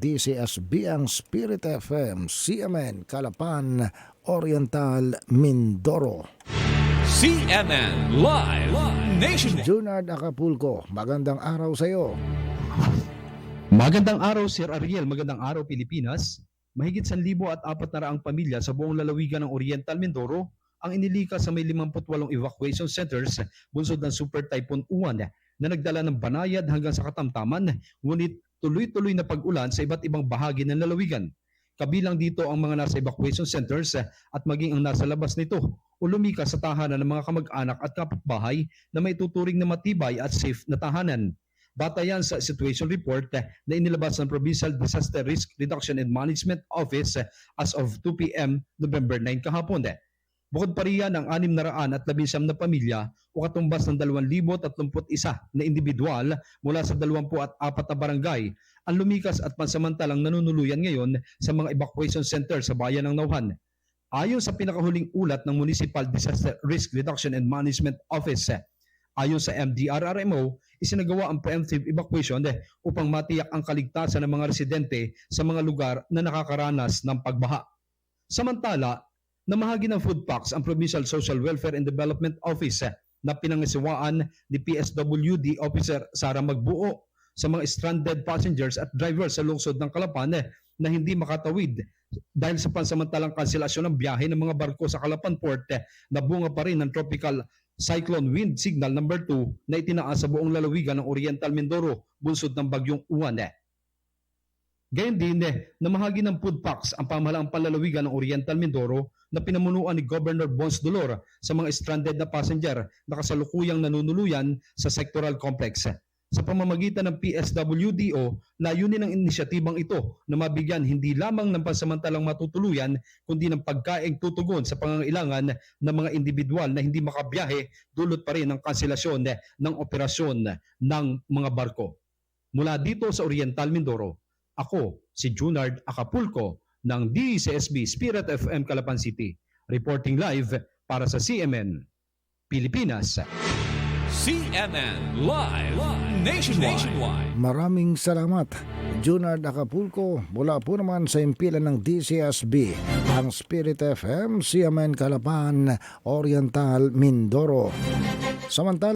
DCSB ang Spirit FM, CMN, Calapan, Oriental, Mindoro. CNN Live Nation. Junard Acapulco, magandang araw sa iyo. Magandang araw Sir Ariel, magandang araw Pilipinas. Mahigit 1,400 pamilya sa buong lalawigan ng Oriental Mindoro ang inilikas sa may 58 evacuation centers bunsod ng Super Typhoon Uwan na nagdala ng banayad hanggang sa katamtaman, ngunit tuloy-tuloy na pag-ulan sa iba't ibang bahagi ng lalawigan. Kabilang dito ang mga nasa evacuation centers at maging ang nasa labas nito o lumikas sa tahanan ng mga kamag-anak at kapitbahay na may tuturing na matibay at safe na tahanan. Batayan sa situation report na inilabas ng Provincial Disaster Risk Reduction and Management Office as of 2 p.m. November 9 kahapon. Bukod pa riyan ang 619 na pamilya o katumbas ng 2,031 na individual mula sa 24 na barangay ang lumikas at pansamantalang nanunuluyan ngayon sa mga evacuation center sa bayan ng Nauhan. Ayon sa pinakahuling ulat ng Municipal Disaster Risk Reduction and Management Office, ayon sa MDRRMO, isinagawa ang preemptive evacuation upang matiyak ang kaligtasan ng mga residente sa mga lugar na nakakaranas ng pagbaha. Samantala, namahagi ng food packs ang Provincial Social Welfare and Development Office na pinangasiwaan ni PSWD Officer Sara Magbuo sa mga stranded passengers at drivers sa lungsod ng Calapan na hindi makatawid dahil sa pansamantalang kanselasyon ng biyahe ng mga barko sa Calapan Port na bunga pa rin ng Tropical Cyclone Wind Signal number 2 na itinaas sa buong lalawigan ng Oriental Mindoro bunsod ng bagyong Uwan. Gayon din, namahagi ng food packs ang pamahalaang panlalawigan ng Oriental Mindoro na pinamunuan ni Governor Bons Dolor sa mga stranded na passenger na kasalukuyang nanunuluyan sa sectoral complex. Sa pamamagitan ng PSWDO, layunin ng inisyatibang ito na mabigyan hindi lamang ng pansamantalang matutuluyan kundi ng pagkaing tutugon sa pangangailangan ng mga individual na hindi makabiyahe dulot pa rin ng kanselasyon ng operasyon ng mga barko. Mula dito sa Oriental Mindoro, ako si Junard Acapulco ng DCSB Spirit FM Calapan City, reporting live para sa CMN Pilipinas. CNN Live Nationwide. Maraming salamat, Junard Acapulco. Mula po naman sa impilan ng DCSB, ang Spirit FM, CMN Calapan, Oriental, Mindoro. Samantala,